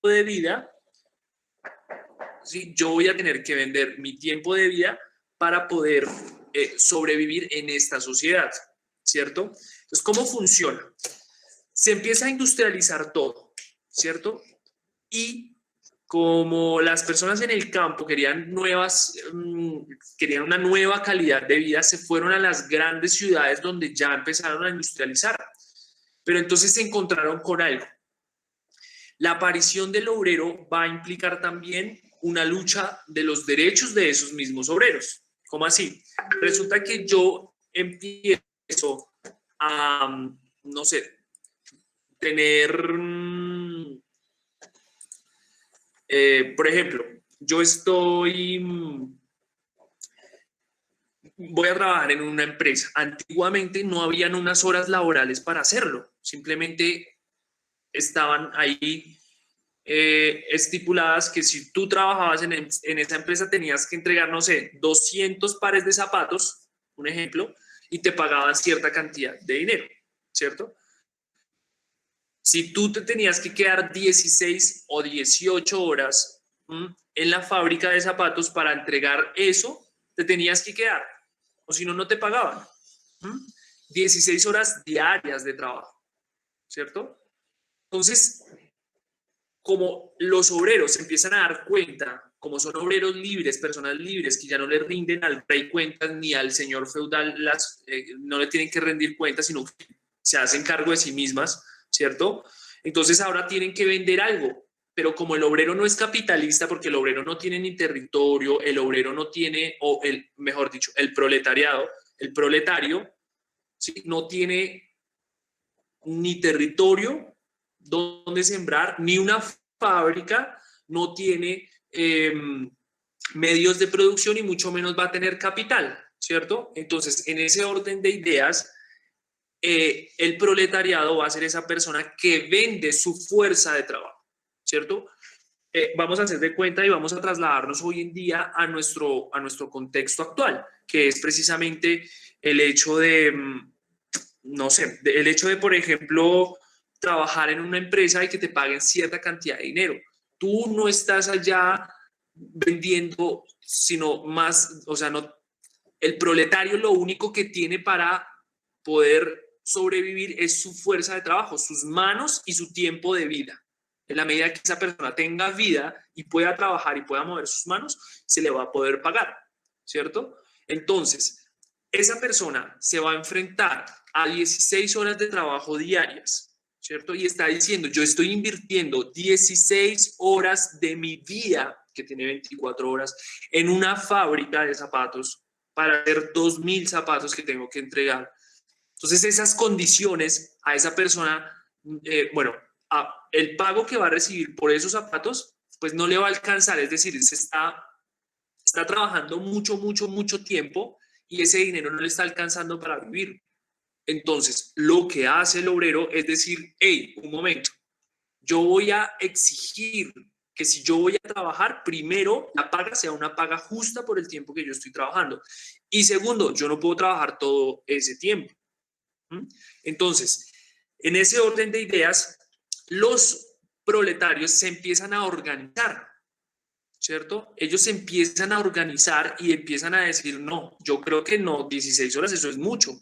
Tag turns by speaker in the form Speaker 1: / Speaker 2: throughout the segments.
Speaker 1: de vida, ¿sí? Yo voy a tener que vender mi tiempo de vida para poder sobrevivir en esta sociedad, ¿cierto? Entonces, ¿cómo funciona? Se empieza a industrializar todo, ¿cierto? Y como las personas en el campo querían una nueva calidad de vida, se fueron a las grandes ciudades donde ya empezaron a industrializar. Pero entonces se encontraron con algo. La aparición del obrero va a implicar también una lucha de los derechos de esos mismos obreros. ¿Cómo así? Resulta que yo empiezo a, no sé, tener, por ejemplo, voy a trabajar en una empresa. Antiguamente no habían unas horas laborales para hacerlo, simplemente estaban ahí estipuladas que si tú trabajabas en esa empresa tenías que entregar, no sé, 200 pares de zapatos, un ejemplo, y te pagaban cierta cantidad de dinero, ¿cierto? Si tú te tenías que quedar 16 o 18 horas en la fábrica de zapatos para entregar eso, te tenías que quedar, o si no, no te pagaban. 16 horas diarias de trabajo, ¿cierto? Entonces, como los obreros se empiezan a dar cuenta, como son obreros libres, personas libres, que ya no le rinden al rey cuentas ni al señor feudal, no le tienen que rendir cuentas, sino que se hacen cargo de sí mismas, ¿cierto? Entonces ahora tienen que vender algo, pero como el obrero no es capitalista, porque el obrero no tiene ni territorio, el obrero no tiene, mejor dicho, el proletario, ¿sí? No tiene ni territorio donde sembrar, ni una fábrica, no tiene medios de producción y mucho menos va a tener capital, ¿cierto? Entonces, en ese orden de ideas, el proletariado va a ser esa persona que vende su fuerza de trabajo, ¿cierto? Vamos a hacer de cuenta y vamos a trasladarnos hoy en día a nuestro contexto actual, que es precisamente el hecho de, no sé, el hecho de, por ejemplo, trabajar en una empresa y que te paguen cierta cantidad de dinero. Tú no estás allá vendiendo, sino más, o sea, no, el proletario lo único que tiene para poder sobrevivir es su fuerza de trabajo, sus manos y su tiempo de vida. En la medida que esa persona tenga vida y pueda trabajar y pueda mover sus manos, se le va a poder pagar, ¿cierto? Entonces, esa persona se va a enfrentar a 16 horas de trabajo diarias, ¿cierto? Y está diciendo, yo estoy invirtiendo 16 horas de mi vida, que tiene 24 horas, en una fábrica de zapatos para hacer 2.000 zapatos que tengo que entregar. Entonces, esas condiciones a esa persona, bueno, el pago que va a recibir por esos zapatos, pues no le va a alcanzar, es decir, está trabajando mucho, mucho, mucho tiempo y ese dinero no le está alcanzando para vivir. Entonces, lo que hace el obrero es decir, hey, un momento, yo voy a exigir que si yo voy a trabajar, primero la paga sea una paga justa por el tiempo que yo estoy trabajando. Y segundo, yo no puedo trabajar todo ese tiempo. Entonces, en ese orden de ideas, los proletarios se empiezan a organizar, ¿cierto? Ellos se empiezan a organizar y empiezan a decir, no, yo creo que no, 16 horas, eso es mucho.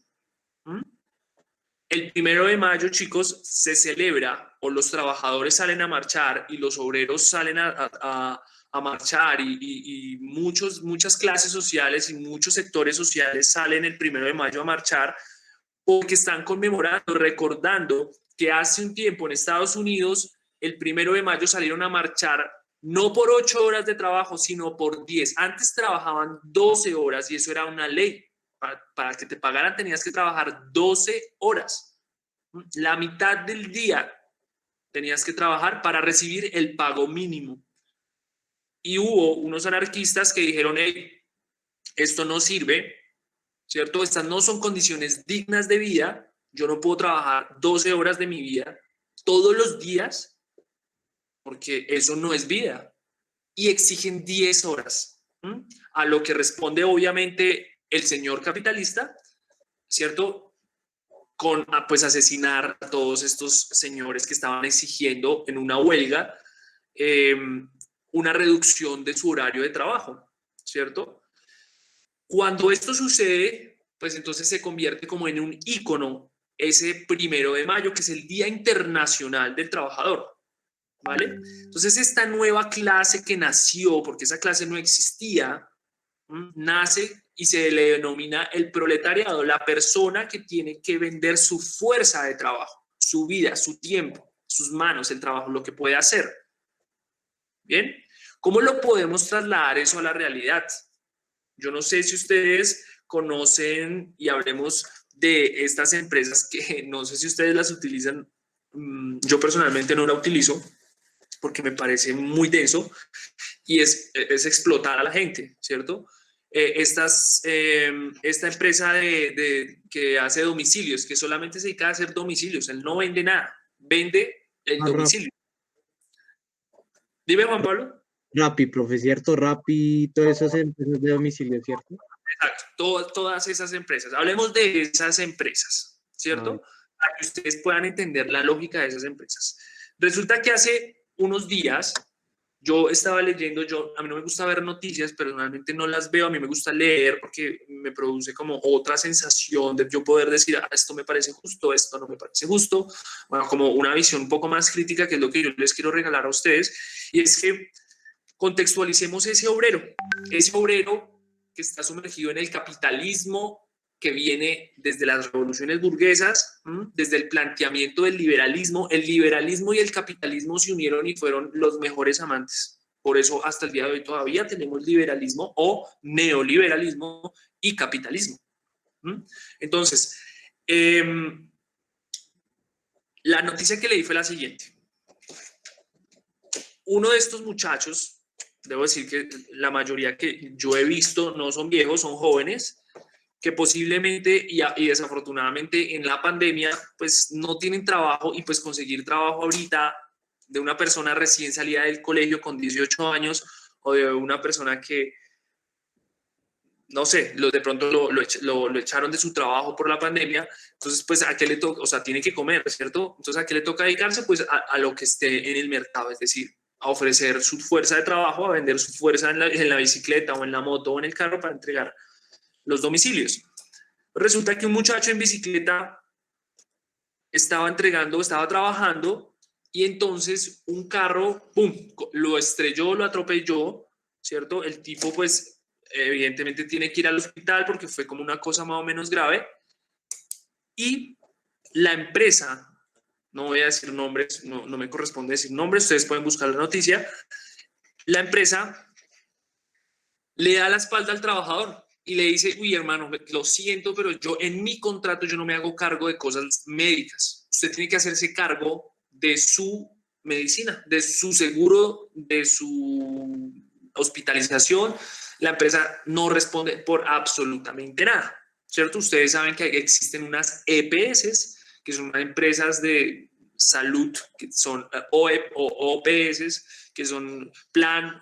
Speaker 1: El 1 de mayo, chicos, se celebra o los trabajadores salen a marchar y los obreros salen a marchar y muchas clases sociales y muchos sectores sociales salen el 1 de mayo a marchar porque están conmemorando, recordando que hace un tiempo en Estados Unidos el 1 de mayo salieron a marchar no por 8 horas de trabajo, sino por 10. Antes trabajaban 12 horas y eso era una ley. Para que te pagaran tenías que trabajar 12 horas. La mitad del día tenías que trabajar para recibir el pago mínimo. Y hubo unos anarquistas que dijeron, hey, esto no sirve, ¿cierto? Estas no son condiciones dignas de vida. Yo no puedo trabajar 12 horas de mi vida todos los días porque eso no es vida. Y exigen 10 horas. A lo que responde obviamente el señor capitalista, ¿cierto? Con pues asesinar a todos estos señores que estaban exigiendo en una huelga eh, una reducción de su horario de trabajo, ¿cierto? Cuando esto sucede, pues entonces se convierte como en un ícono ese 1 de mayo, que es el Día Internacional del Trabajador, ¿vale? Entonces esta nueva clase que nació, porque esa clase no existía, nace y se le denomina el proletariado, la persona que tiene que vender su fuerza de trabajo, su vida, su tiempo, sus manos, el trabajo, lo que puede hacer. ¿Bien? ¿Cómo lo podemos trasladar eso a la realidad? Yo no sé si ustedes conocen y hablemos de estas empresas que no sé si ustedes las utilizan. Yo personalmente no la utilizo porque me parece muy denso y es explotar a la gente, ¿cierto? Esta empresa que hace domicilios, que solamente se dedica a hacer domicilios, él no vende nada, vende el domicilio. Dime, Juan Pablo.
Speaker 2: Rappi, profe, ¿cierto? Rappi, todas esas empresas de domicilio, ¿cierto?
Speaker 1: Exacto, todas esas empresas. Hablemos de esas empresas,
Speaker 2: A ver.
Speaker 1: ¿cierto? Para que ustedes puedan entender la lógica de esas empresas. Resulta que hace unos días yo estaba leyendo, a mí no me gusta ver noticias, personalmente no las veo, a mí me gusta leer porque me produce como otra sensación de yo poder decir, esto me parece justo, esto no me parece justo, bueno, como una visión un poco más crítica, que es lo que yo les quiero regalar a ustedes, y es que contextualicemos ese obrero que está sumergido en el capitalismo que viene desde las revoluciones burguesas, desde el planteamiento del liberalismo. El liberalismo y el capitalismo se unieron y fueron los mejores amantes. Por eso hasta el día de hoy todavía tenemos liberalismo o neoliberalismo y capitalismo. Entonces, la noticia que leí fue la siguiente. Uno de estos muchachos, debo decir que la mayoría que yo he visto no son viejos, son jóvenes, que posiblemente y desafortunadamente en la pandemia pues no tienen trabajo, y pues conseguir trabajo ahorita de una persona recién salida del colegio con 18 años o de una persona que, no sé, de pronto lo echaron de su trabajo por la pandemia, entonces pues a qué le toca, o sea, tiene que comer, ¿cierto? Entonces a qué le toca dedicarse, pues a lo que esté en el mercado, es decir, a ofrecer su fuerza de trabajo, a vender su fuerza en la bicicleta o en la moto o en el carro para entregar los domicilios. Resulta que un muchacho en bicicleta estaba trabajando, y entonces un carro, ¡pum!, lo estrelló, lo atropelló, ¿cierto? El tipo, pues, evidentemente tiene que ir al hospital porque fue como una cosa más o menos grave. Y la empresa, no voy a decir nombres, no me corresponde decir nombres, ustedes pueden buscar la noticia, la empresa le da la espalda al trabajador y le dice, uy, hermano, lo siento, pero yo en mi contrato yo no me hago cargo de cosas médicas. Usted tiene que hacerse cargo de su medicina, de su seguro, de su hospitalización. La empresa no responde por absolutamente nada, ¿cierto? Ustedes saben que existen unas EPS, que son unas empresas de salud, que son OPS, que son plan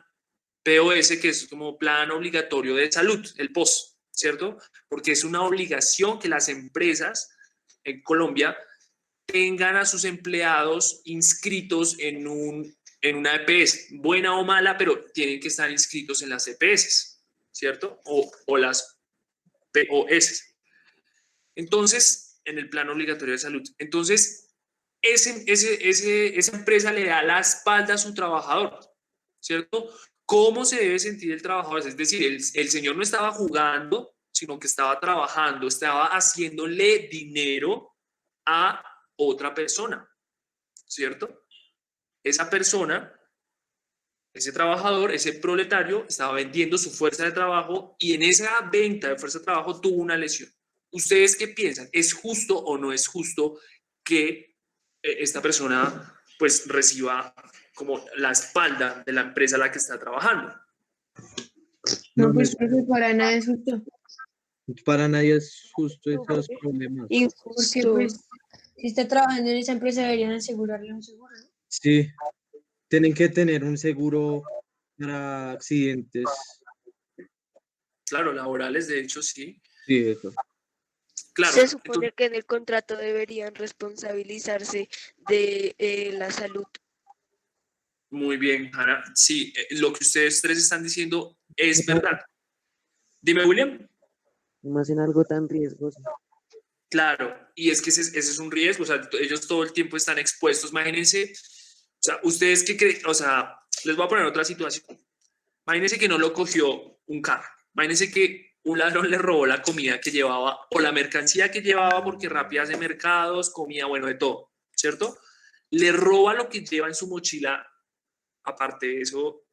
Speaker 1: POS, que es como plan obligatorio de salud, el POS, ¿cierto? Porque es una obligación que las empresas en Colombia tengan a sus empleados inscritos en una EPS, buena o mala, pero tienen que estar inscritos en las EPS, ¿cierto? O las POS. Entonces, en el plan obligatorio de salud. Entonces, esa empresa le da la espalda a su trabajador, ¿cierto? ¿Cómo se debe sentir el trabajador? Es decir, el señor no estaba jugando, sino que estaba trabajando, estaba haciéndole dinero a otra persona, ¿cierto? Esa persona, ese trabajador, ese proletario, estaba vendiendo su fuerza de trabajo, y en esa venta de fuerza de trabajo tuvo una lesión. ¿Ustedes qué piensan? ¿Es justo o no es justo que esta persona pues reciba como la espalda de la empresa a la que está trabajando?
Speaker 2: No,
Speaker 3: No, pues profe, para nada es justo.
Speaker 2: para nadie es justo esos problemas.
Speaker 3: Y porque pues si está trabajando en esa empresa deberían asegurarle un seguro, ¿no?
Speaker 2: Sí, tienen que tener un seguro para accidentes.
Speaker 1: Claro, laborales, de hecho, sí.
Speaker 2: Sí, eso.
Speaker 1: Claro,
Speaker 4: Se
Speaker 1: entonces,
Speaker 4: supone que en el contrato deberían responsabilizarse de la salud.
Speaker 1: Muy bien, Hanna. Sí, lo que ustedes tres están diciendo es verdad. Dime, William.
Speaker 4: Más en algo tan riesgoso.
Speaker 1: Claro, y es que ese es un riesgo, o sea, ellos todo el tiempo están expuestos. Imagínense, o sea, ustedes qué creen, o sea, les voy a poner otra situación. Imagínense que no lo cogió un carro. Imagínense que un ladrón le robó la comida que llevaba o la mercancía que llevaba porque Rappi hace mercados, comida, bueno, de todo, ¿cierto? Le roba lo que lleva en su mochila. Aparte de eso,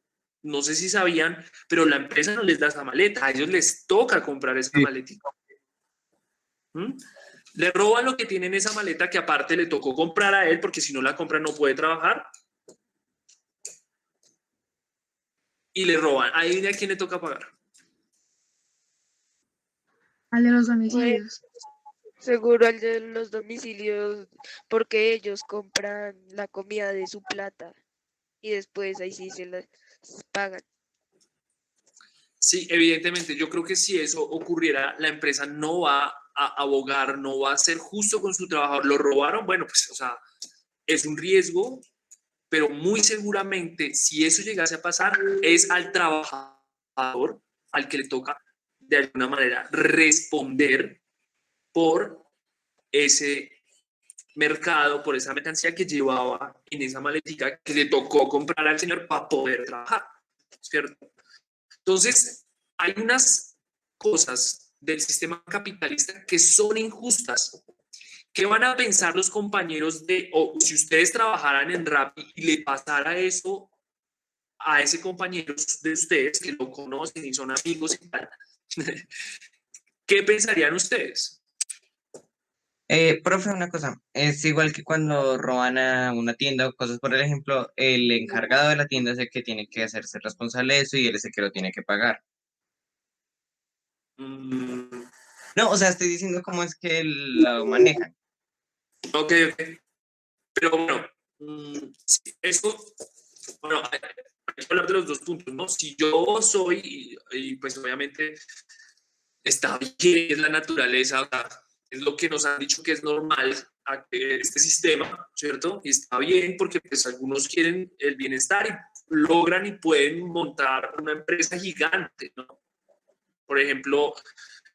Speaker 1: no sé si sabían, pero la empresa no les da esa maleta, a ellos les toca comprar esa
Speaker 2: Sí.
Speaker 1: maletita. ¿Mm? Le roban lo que tiene en esa maleta que aparte le tocó comprar a él porque si no la compra no puede trabajar y le roban. Ahí de a quién le toca pagar.
Speaker 5: Al de los
Speaker 6: Pues,
Speaker 5: domicilios.
Speaker 6: seguro al de los domicilios, porque ellos compran la comida de su plata y después ahí sí se las pagan.
Speaker 1: Sí, evidentemente, yo creo que si eso ocurriera, la empresa no va a abogar, no va a ser justo con su trabajador. Lo robaron, bueno, pues, o sea, es un riesgo, pero muy seguramente, si eso llegase a pasar, es al trabajador al que le toca de alguna manera responder por ese mercado, por esa mercancía que llevaba en esa maletica que le tocó comprar al señor para poder trabajar, ¿cierto? Entonces, hay unas cosas del sistema capitalista que son injustas. ¿Qué van a pensar los compañeros o si ustedes trabajaran en Rappi y le pasara eso a ese compañero de ustedes que lo conocen y son amigos y tal? ¿Qué pensarían ustedes?
Speaker 7: Profe, una cosa, es igual que cuando roban a una tienda o cosas por el ejemplo, el encargado de la tienda es el que tiene que hacerse responsable de eso y él es el que lo tiene que pagar.
Speaker 1: Mm,
Speaker 7: No, o sea, estoy diciendo cómo es que lo manejan.
Speaker 1: ok, ok. Pero bueno, sí, eso, bueno, hay que hablar de los dos puntos, ¿no? Si yo soy, pues obviamente está bien, es la naturaleza, o sea, es lo que nos han dicho que es normal este sistema, ¿cierto? Y está bien porque pues algunos quieren el bienestar y logran y pueden montar una empresa gigante, ¿no? Por ejemplo,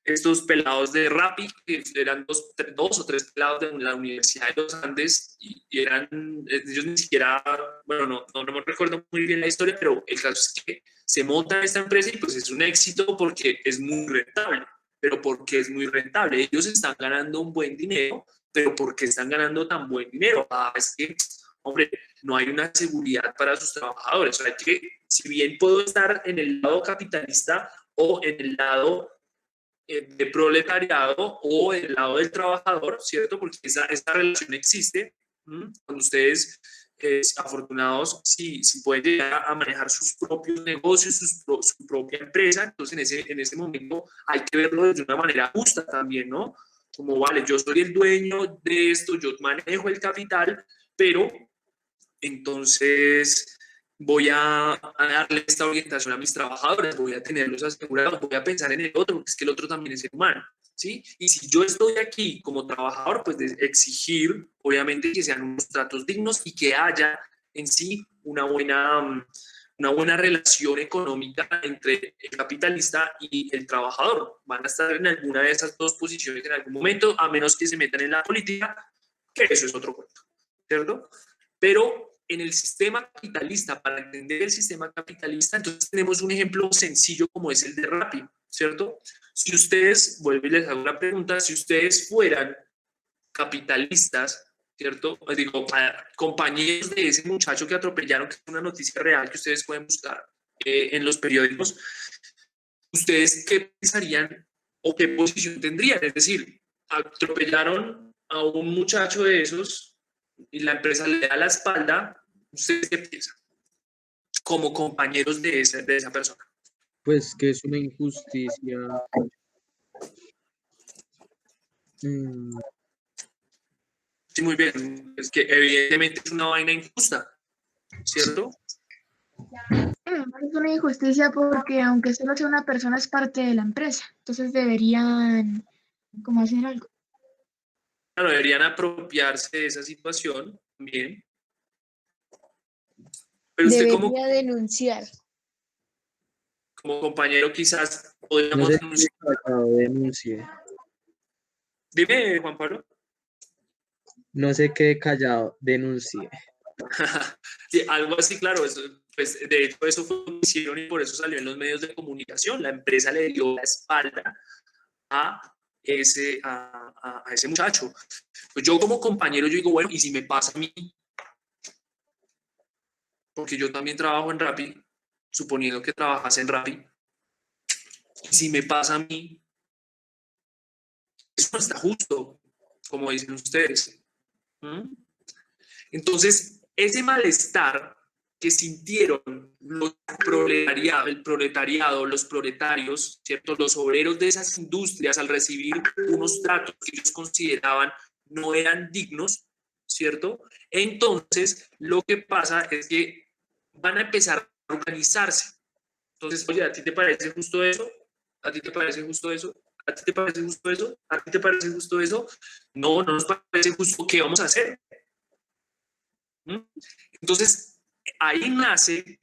Speaker 1: estos pelados de Rappi, que eran dos o tres pelados de la Universidad de los Andes, y eran, ellos ni siquiera, bueno, no me recuerdo muy bien la historia, pero el caso es que se monta esta empresa y pues es un éxito porque es muy rentable. Pero porque es muy rentable, ellos están ganando un buen dinero, pero ¿por qué están ganando tan buen dinero? Es que, hombre, no hay una seguridad para sus trabajadores. O sea, que si bien puedo estar en el lado capitalista o en el lado de proletariado o el lado del trabajador, ¿cierto? Porque esa relación existe. Cuando ustedes, afortunados, si pueden llegar a manejar sus propios negocios, su propia empresa, entonces en ese momento hay que verlo de una manera justa también, ¿no? Como, vale, yo soy el dueño de esto, yo manejo el capital, pero entonces voy a darle esta orientación a mis trabajadores, voy a tenerlos asegurados, voy a pensar en el otro, porque es que el otro también es ser humano, ¿sí? Y si yo estoy aquí como trabajador, pues de exigir, obviamente, que sean unos tratos dignos y que haya en sí una buena relación económica entre el capitalista y el trabajador. Van a estar en alguna de esas dos posiciones en algún momento, a menos que se metan en la política, que eso es otro cuento, ¿cierto? Pero en el sistema capitalista, para entender el sistema capitalista, entonces tenemos un ejemplo sencillo como es el de Rappi, ¿cierto? Si ustedes, vuelvo y les hago una pregunta, si ustedes fueran capitalistas, ¿cierto? Digo, compañeros de ese muchacho que atropellaron, que es una noticia real que ustedes pueden buscar en los periódicos, ¿ustedes qué pensarían o qué posición tendrían? Es decir, atropellaron a un muchacho de esos y la empresa le da la espalda, ¿ustedes qué piensan? Como compañeros de esa persona.
Speaker 2: Pues que es una injusticia. Mm,
Speaker 1: Sí, muy bien. Es que evidentemente es una vaina injusta, ¿cierto?
Speaker 5: Es una injusticia porque aunque solo sea una persona es parte de la empresa, entonces deberían como hacer algo.
Speaker 1: Claro, deberían apropiarse de esa situación también. Pero usted como,
Speaker 3: Debería denunciar.
Speaker 1: como compañero quizás
Speaker 2: No
Speaker 1: podríamos
Speaker 2: sé
Speaker 1: denunciar.
Speaker 2: qué callado denuncie.
Speaker 1: Dime, Juan Pablo.
Speaker 2: No sé qué callado denuncie.
Speaker 1: Sí, algo así, claro. Eso, pues, de hecho, eso fue lo que hicieron y por eso salió en los medios de comunicación. La empresa le dio la espalda a ese muchacho. Pues yo como compañero, yo digo, bueno, ¿y si me pasa a mí? Porque yo también trabajo en Rappi, suponiendo que trabajas en Rappi. ¿Y si me pasa a mí? Eso no está justo, como dicen ustedes. ¿Mm? Entonces, ese malestar que sintieron el proletariado, los proletarios, ¿cierto? Los obreros de esas industrias al recibir unos tratos que ellos consideraban no eran dignos, ¿cierto? Entonces, lo que pasa es que van a empezar a organizarse. Entonces, oye, ¿a ti te parece justo eso? ¿A ti te parece justo eso? ¿A ti te parece justo eso? ¿A ti te parece justo eso? No, no nos parece justo. ¿Qué vamos a hacer? ¿Mm? Entonces, ahí nace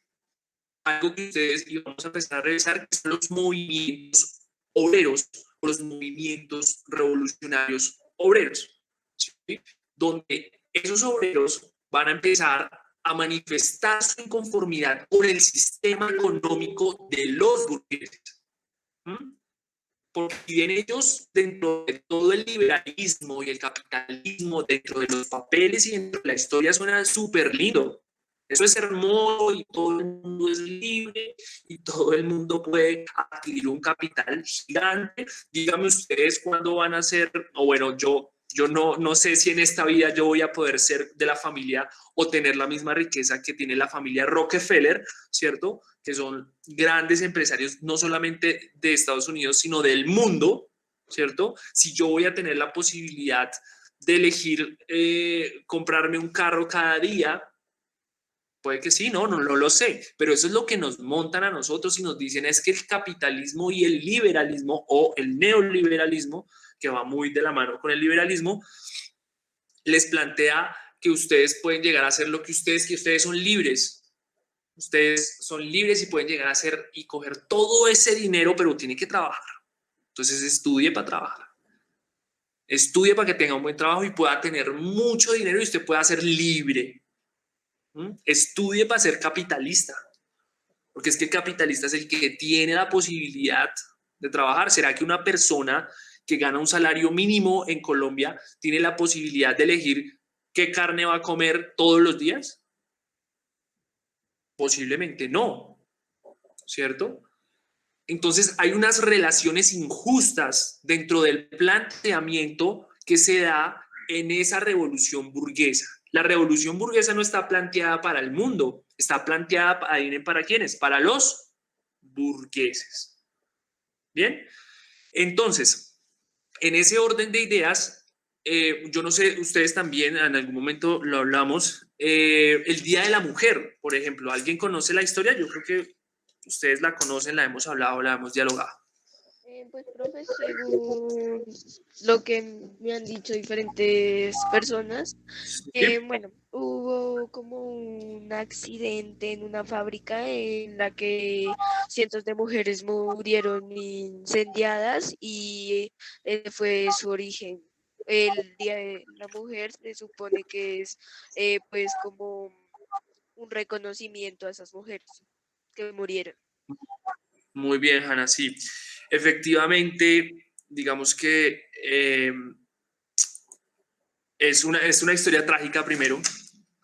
Speaker 1: algo que ustedes y vamos a empezar a revisar, que son los movimientos obreros o los movimientos revolucionarios obreros, ¿sí? Donde esos obreros van a empezar a manifestar su inconformidad con el sistema económico de los burgueses. ¿Mm? Porque si bien ellos, dentro de todo el liberalismo y el capitalismo, dentro de los papeles y dentro de la historia, suena súper lindo. Eso es hermoso y todo el mundo es libre y todo el mundo puede adquirir un capital gigante. Díganme ustedes cuándo van a ser, o bueno, yo no sé si en esta vida yo voy a poder ser de la familia o tener la misma riqueza que tiene la familia Rockefeller, ¿cierto? Que son grandes empresarios no solamente de Estados Unidos, sino del mundo, ¿cierto? Si yo voy a tener la posibilidad de elegir comprarme un carro cada día, puede que sí, no lo sé, pero eso es lo que nos montan a nosotros y nos dicen es que el capitalismo y el liberalismo o el neoliberalismo, que va muy de la mano con el liberalismo, les plantea que ustedes pueden llegar a hacer lo que ustedes son libres. Ustedes son libres y pueden llegar a hacer y coger todo ese dinero, pero tiene que trabajar. Entonces estudie para trabajar. Estudie para que tenga un buen trabajo y pueda tener mucho dinero y usted pueda ser libre. Estudie para ser capitalista, porque es que el capitalista es el que tiene la posibilidad de trabajar. ¿Será que una persona que gana un salario mínimo en Colombia tiene la posibilidad de elegir qué carne va a comer todos los días? Posiblemente no, ¿cierto? Entonces hay unas relaciones injustas dentro del planteamiento que se da en esa revolución burguesa. La revolución burguesa no está planteada para el mundo, está planteada, adivinen, ¿para quiénes? Para los burgueses. Bien, entonces, en ese orden de ideas, yo no sé, ustedes también en algún momento lo hablamos, el Día de la Mujer, por ejemplo, ¿alguien conoce la historia? Yo creo que ustedes la conocen, la hemos hablado, la hemos dialogado.
Speaker 6: Pues, profe, según lo que me han dicho diferentes personas,
Speaker 1: ¿Sí?
Speaker 6: bueno, hubo como un accidente en una fábrica en la que cientos de mujeres murieron incendiadas y fue su origen. El Día de la Mujer se supone que es pues como un reconocimiento a esas mujeres que murieron.
Speaker 1: Muy bien, Hanna, sí. Efectivamente, digamos que es una historia trágica primero.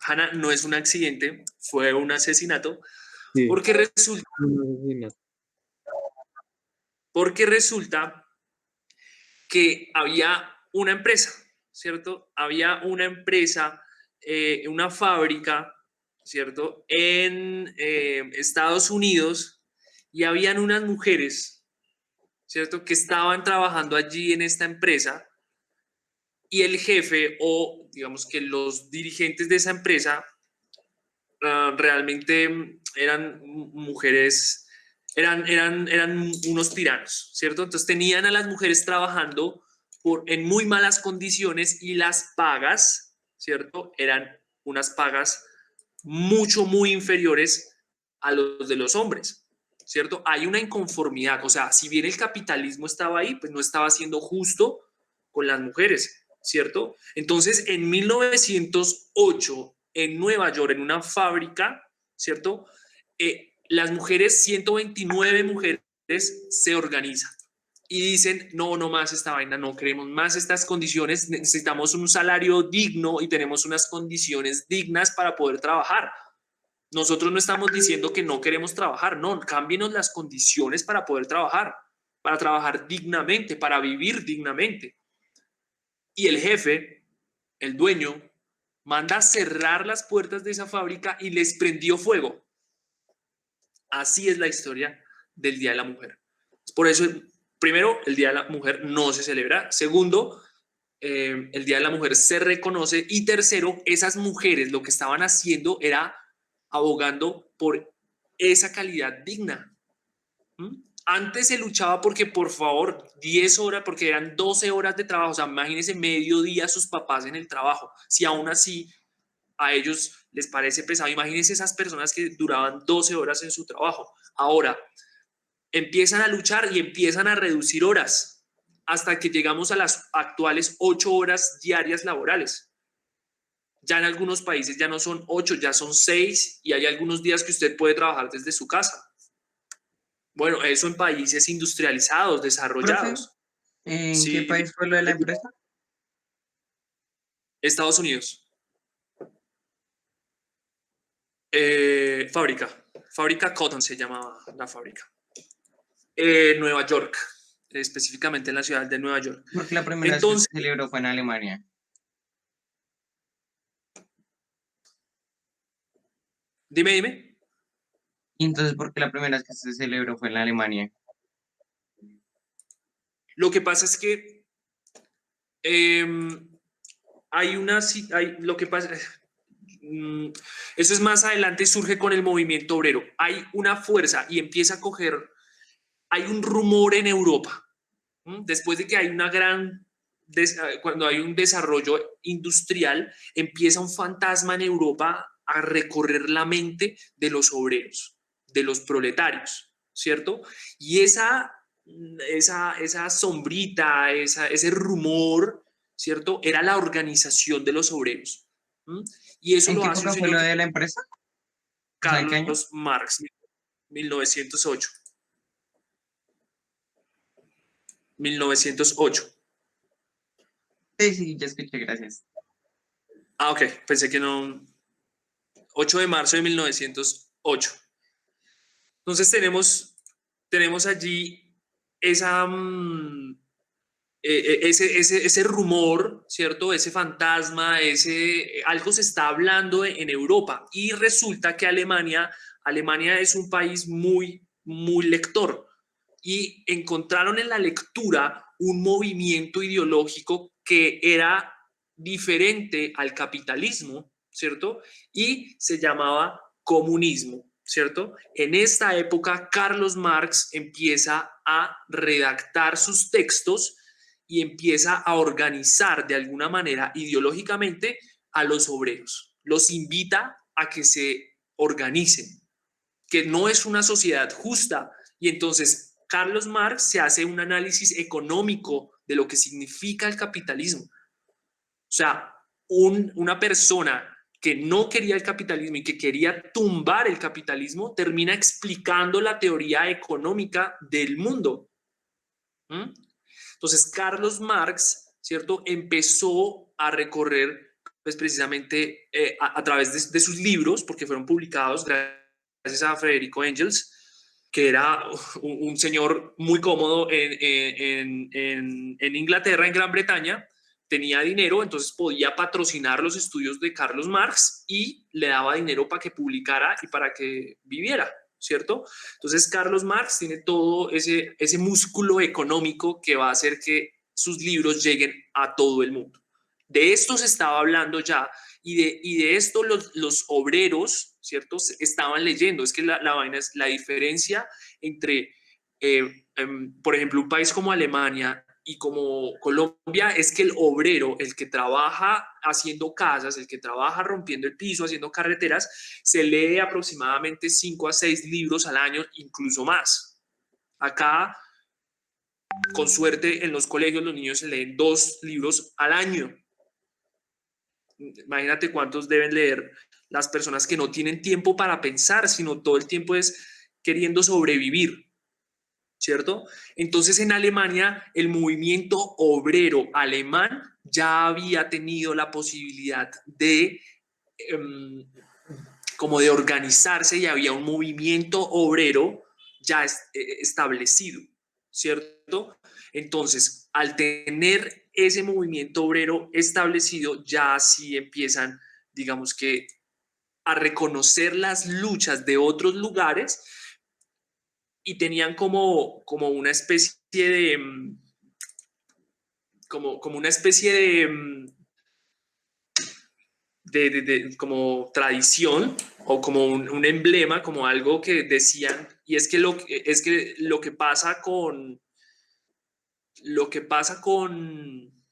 Speaker 1: Hanna, no es un accidente, fue un asesinato,
Speaker 2: Sí.
Speaker 1: porque resulta que había una empresa, ¿cierto? Había una empresa, una fábrica, ¿cierto? En Estados Unidos y habían unas mujeres, ¿cierto? Que estaban trabajando allí en esta empresa y el jefe o digamos que los dirigentes de esa empresa realmente eran mujeres, eran unos tiranos, ¿cierto? Entonces tenían a las mujeres trabajando en muy malas condiciones y las pagas, ¿cierto? Eran unas pagas muy inferiores a los de los hombres, ¿cierto? Hay una inconformidad, o sea, si bien el capitalismo estaba ahí, pues no estaba siendo justo con las mujeres, ¿cierto? Entonces, en 1908, en Nueva York, en una fábrica, ¿cierto? Las mujeres, 129 mujeres, se organizan y dicen, no, no más esta vaina, no queremos más estas condiciones, necesitamos un salario digno y tenemos unas condiciones dignas para poder trabajar. Nosotros no estamos diciendo que no queremos trabajar, no, cámbienos las condiciones para poder trabajar, para trabajar dignamente, para vivir dignamente. Y el jefe, el dueño, manda a cerrar las puertas de esa fábrica y les prendió fuego. Así es la historia del Día de la Mujer. Por eso, primero, el Día de la Mujer no se celebra. Segundo, el Día de la Mujer se reconoce. Y tercero, esas mujeres lo que estaban haciendo era abogando por esa calidad digna. Antes se luchaba porque, por favor, 10 horas, porque eran 12 horas de trabajo. O sea, imagínense mediodía sus papás en el trabajo. Si aún así a ellos les parece pesado, imagínense esas personas que duraban 12 horas en su trabajo. Ahora, empiezan a luchar y empiezan a reducir horas hasta que llegamos a las actuales 8 horas diarias laborales. Ya en algunos países ya no son 8, ya son 6 y hay algunos días que usted puede trabajar desde su casa. Bueno, eso en países industrializados, desarrollados.
Speaker 7: ¿En
Speaker 1: Sí,
Speaker 7: qué país fue lo de la empresa?
Speaker 1: Estados Unidos. Fábrica Cotton se llamaba la fábrica. Nueva York, específicamente en la ciudad de Nueva York.
Speaker 7: Porque la primera
Speaker 1: Entonces,
Speaker 7: vez que se celebró fue en Alemania.
Speaker 1: dime.
Speaker 7: Y entonces, ¿por qué la primera vez que se celebró fue en Alemania?
Speaker 1: Lo que pasa es que lo que pasa, eso es más adelante, surge con el movimiento obrero. Hay una fuerza y empieza a coger, hay un rumor en Europa, después de que hay una cuando hay un desarrollo industrial, empieza un fantasma en Europa a recorrer la mente de los obreros, de los proletarios, ¿cierto? Y esa sombrita, ese rumor, ¿cierto? Era la organización de los obreros. Y eso
Speaker 7: ¿En
Speaker 1: lo
Speaker 7: qué
Speaker 1: hace un
Speaker 7: época fue
Speaker 1: señor
Speaker 7: lo de la empresa? O sea, ¿en qué año?
Speaker 1: Carlos Marx, 1908. 1908.
Speaker 7: Sí, ya escuché, gracias.
Speaker 1: Ah, ok, pensé que no. 8 de marzo de 1908. Entonces tenemos allí ese rumor, ¿cierto? Ese fantasma, algo se está hablando en Europa y resulta que Alemania es un país muy lector y encontraron en la lectura un movimiento ideológico que era diferente al capitalismo, ¿cierto? Y se llamaba comunismo, ¿cierto? En esta época, Carlos Marx empieza a redactar sus textos y empieza a organizar de alguna manera ideológicamente a los obreros. Los invita a que se organicen, que no es una sociedad justa. Y entonces Carlos Marx se hace un análisis económico de lo que significa el capitalismo. O sea, una persona que no quería el capitalismo y que quería tumbar el capitalismo, termina explicando la teoría económica del mundo. Entonces, Carlos Marx, ¿cierto?, empezó a recorrer, pues precisamente a través de sus libros, porque fueron publicados gracias a Federico Engels, que era un señor muy cómodo en Inglaterra, en Gran Bretaña, tenía dinero, entonces podía patrocinar los estudios de Carlos Marx y le daba dinero para que publicara y para que viviera, ¿cierto? Entonces Carlos Marx tiene todo ese músculo económico que va a hacer que sus libros lleguen a todo el mundo. De esto se estaba hablando ya y de esto los obreros, ¿cierto?, estaban leyendo. Es que la vaina es la diferencia entre, por ejemplo, un país como Alemania y como Colombia es que el obrero, el que trabaja haciendo casas, el que trabaja rompiendo el piso, haciendo carreteras, se lee aproximadamente 5 a 6 libros al año, incluso más. Acá, con suerte, en los colegios los niños se leen 2 libros al año. Imagínate cuántos deben leer las personas que no tienen tiempo para pensar, sino todo el tiempo es queriendo sobrevivir, ¿cierto? Entonces en Alemania el movimiento obrero alemán ya había tenido la posibilidad de como de organizarse y había un movimiento obrero ya establecido, ¿cierto? Entonces, al tener ese movimiento obrero establecido, ya sí empiezan, digamos que, a reconocer las luchas de otros lugares y tenían como una especie de, como una especie de como tradición o como un emblema, como algo que decían, y es que lo que pasa con lo que pasa con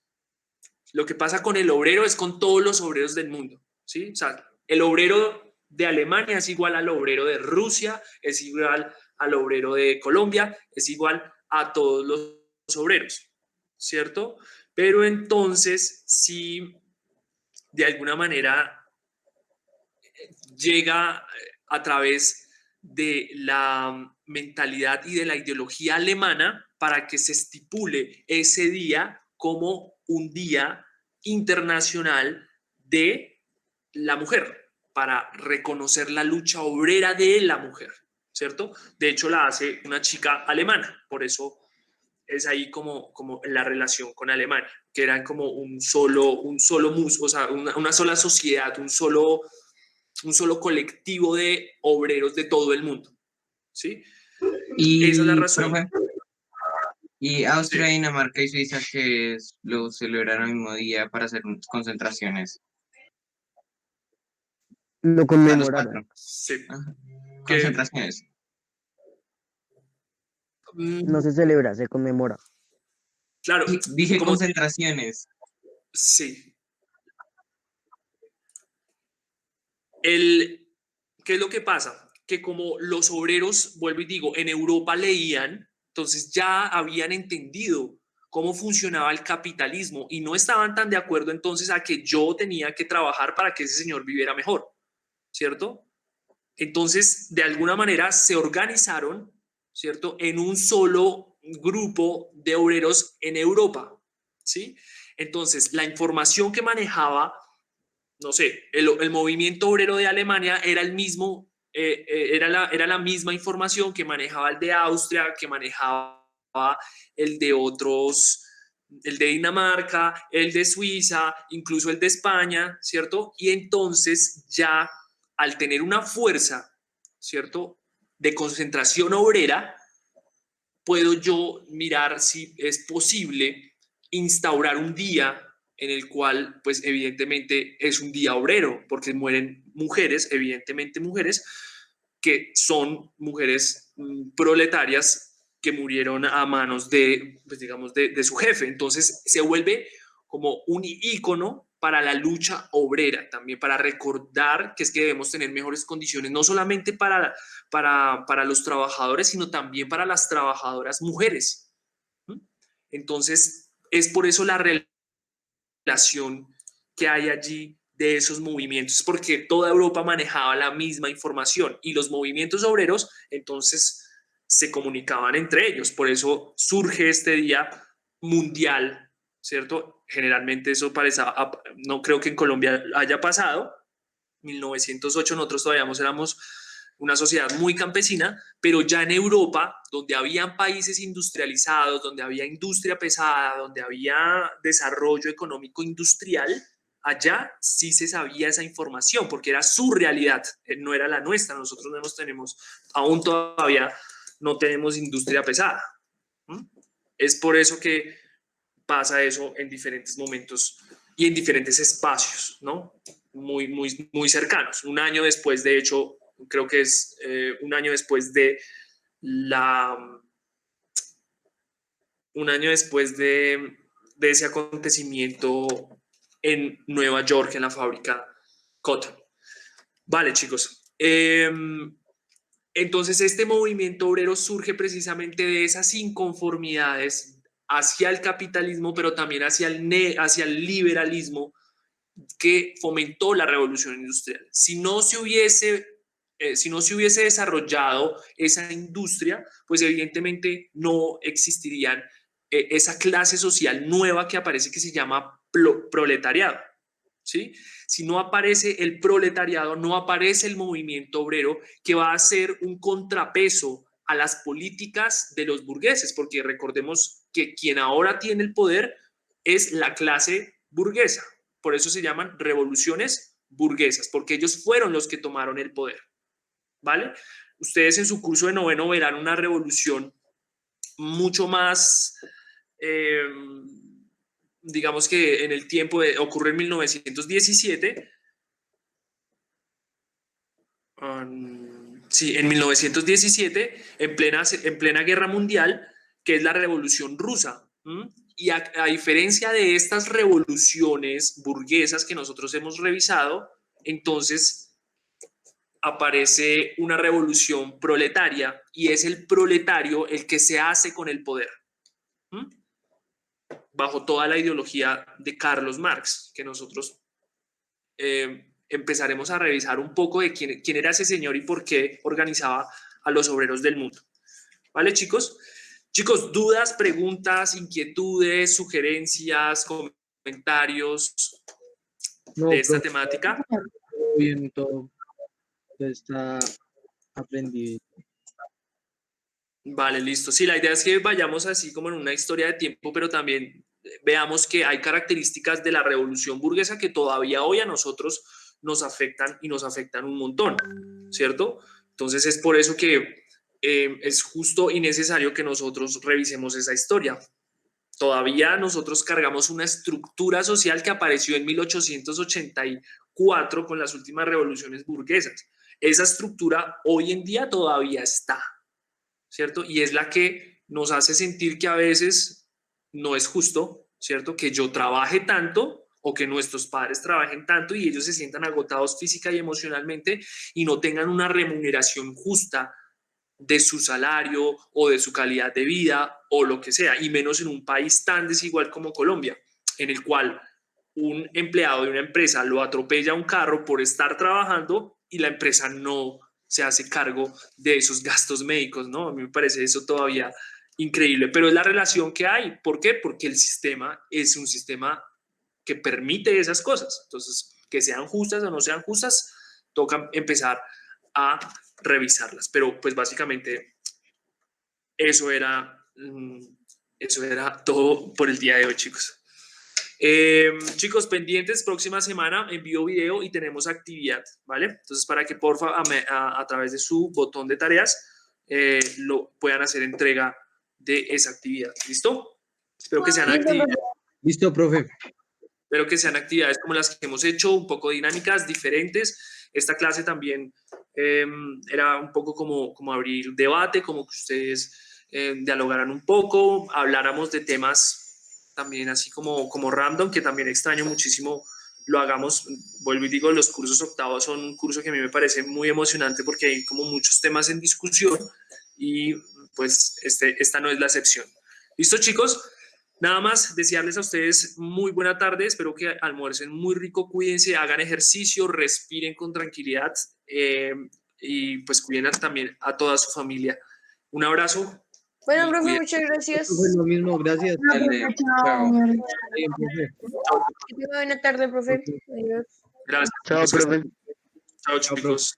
Speaker 1: lo que pasa con el obrero es con todos los obreros del mundo, ¿sí? O sea, el obrero de Alemania es igual al obrero de Rusia, es igual al obrero de Colombia, es igual a todos los obreros, ¿cierto? Pero entonces, si de alguna manera llega a través de la mentalidad y de la ideología alemana para que se estipule ese día como un día internacional de la mujer, para reconocer la lucha obrera de la mujer, ¿cierto? De hecho, la hace una chica alemana, por eso es ahí como la relación con Alemania, que eran como un solo o sea, una sola sociedad, un solo colectivo de obreros de todo el mundo, ¿sí? Esa es la
Speaker 7: Y,
Speaker 1: razón.
Speaker 7: profe, y Austria,
Speaker 1: Sí.
Speaker 7: Dinamarca y Suiza que lo celebraron el mismo día para hacer concentraciones.
Speaker 4: Lo
Speaker 7: O sea, los
Speaker 4: conmemoraron.
Speaker 7: 4.
Speaker 1: Sí.
Speaker 7: Ajá.
Speaker 1: Que,
Speaker 7: Concentraciones.
Speaker 4: No se celebra, se conmemora.
Speaker 1: claro,
Speaker 7: Dije
Speaker 1: como
Speaker 7: concentraciones.
Speaker 1: sí. ¿Qué es lo que pasa? Que como los obreros, vuelvo y digo, en Europa leían, entonces ya habían entendido cómo funcionaba el capitalismo y no estaban tan de acuerdo entonces a que yo tenía que trabajar para que ese señor viviera mejor, ¿cierto? Entonces, de alguna manera se organizaron, ¿cierto? En un solo grupo de obreros en Europa, ¿sí? Entonces, la información que manejaba, no sé, el movimiento obrero de Alemania era el mismo, era la misma información que manejaba el de Austria, que manejaba el de otros, el de Dinamarca, el de Suiza, incluso el de España, ¿cierto? Y entonces ya al tener una fuerza, ¿cierto? De concentración obrera, puedo yo mirar si es posible instaurar un día en el cual, pues evidentemente es un día obrero, porque mueren mujeres, evidentemente mujeres, que son mujeres proletarias que murieron a manos de, pues digamos, de su jefe. Entonces se vuelve como un ícono para la lucha obrera, también para recordar que es que debemos tener mejores condiciones, no solamente para los trabajadores, sino también para las trabajadoras mujeres. Entonces, es por eso la relación que hay allí de esos movimientos, porque toda Europa manejaba la misma información y los movimientos obreros entonces se comunicaban entre ellos. Por eso surge este día mundial, ¿cierto? Generalmente eso parece, no creo que en Colombia haya pasado. 1908 nosotros todavía éramos una sociedad muy campesina, pero ya en Europa, donde habían países industrializados, donde había industria pesada, donde había desarrollo económico industrial, allá sí se sabía esa información, porque era su realidad, no era la nuestra. Nosotros no tenemos, aún todavía no tenemos industria pesada. Es por eso que pasa eso en diferentes momentos y en diferentes espacios, ¿no? Muy cercanos. Un año después, de hecho, creo que es un año después de la un año después de ese acontecimiento en Nueva York, en la fábrica Cotton. Vale, chicos. Entonces, este movimiento obrero surge precisamente de esas inconformidades hacia el capitalismo, pero también hacia el liberalismo que fomentó la revolución industrial. Si no se hubiese desarrollado esa industria, pues evidentemente no existirían esa clase social nueva que aparece, que se llama proletariado, ¿sí? Si no aparece el proletariado, no aparece el movimiento obrero, que va a ser un contrapeso a las políticas de los burgueses, porque recordemos que quien ahora tiene el poder es la clase burguesa. Por eso se llaman revoluciones burguesas, porque ellos fueron los que tomaron el poder, ¿vale? Ustedes en su curso de noveno verán una revolución mucho más, digamos que en el tiempo ocurre en 1917. Sí, en 1917, en plena guerra mundial, que es la Revolución Rusa. Y a diferencia de estas revoluciones burguesas que nosotros hemos revisado, entonces aparece una revolución proletaria, y es el proletario el que se hace con el poder, bajo toda la ideología de Carlos Marx, que nosotros empezaremos a revisar un poco de quién era ese señor y por qué organizaba a los obreros del mundo. ¿Vale, chicos? Chicos, dudas, preguntas, inquietudes, sugerencias, comentarios de esta temática.
Speaker 2: Bien, todo está aprendido.
Speaker 1: Vale, listo. Sí, la idea es que vayamos así como en una historia de tiempo, pero también veamos que hay características de la revolución burguesa que todavía hoy a nosotros nos afectan, y nos afectan un montón, ¿cierto? Entonces es por eso que es justo y necesario que nosotros revisemos esa historia. Todavía nosotros cargamos una estructura social que apareció en 1884 con las últimas revoluciones burguesas. Esa estructura hoy en día todavía está, ¿cierto? Y es la que nos hace sentir que a veces no es justo, ¿cierto? Que yo trabaje tanto, o que nuestros padres trabajen tanto y ellos se sientan agotados física y emocionalmente y no tengan una remuneración justa de su salario o de su calidad de vida o lo que sea, y menos en un país tan desigual como Colombia, en el cual un empleado de una empresa lo atropella un carro por estar trabajando y la empresa no se hace cargo de esos gastos médicos, ¿no? A mí me parece eso todavía increíble, pero es la relación que hay. ¿Por qué? Porque el sistema es un sistema que permite esas cosas. Entonces, que sean justas o no sean justas, toca empezar a revisarlas. Pero pues básicamente eso era todo por el día de hoy, chicos. Chicos, pendientes, próxima semana envío video y tenemos actividad, ¿vale? Entonces, para que porfa a través de su botón de tareas lo puedan hacer entrega de esa actividad. ¿Listo? Espero que sean actividades.
Speaker 2: Listo, profe.
Speaker 1: Espero que sean actividades como las que hemos hecho, un poco dinámicas, diferentes. Esta clase también era un poco como abrir debate, como que ustedes dialogaran un poco, habláramos de temas también así como random, que también extraño muchísimo lo hagamos. Vuelvo y digo, los cursos octavos son un curso que a mí me parece muy emocionante porque hay como muchos temas en discusión y pues esta no es la excepción. ¿Listo, chicos? Nada más, desearles a ustedes muy buena tarde, espero que almuercen muy rico, cuídense, hagan ejercicio, respiren con tranquilidad y pues cuiden también a toda su familia. Un abrazo.
Speaker 3: Bueno, profe, muchas gracias.
Speaker 2: Profe, lo mismo, gracias.
Speaker 7: Dale, chao.
Speaker 2: Bien, profe.
Speaker 3: Que tenga buena tarde, profe. Adiós.
Speaker 1: Gracias.
Speaker 4: Chao, profe.
Speaker 1: Chao, chicos.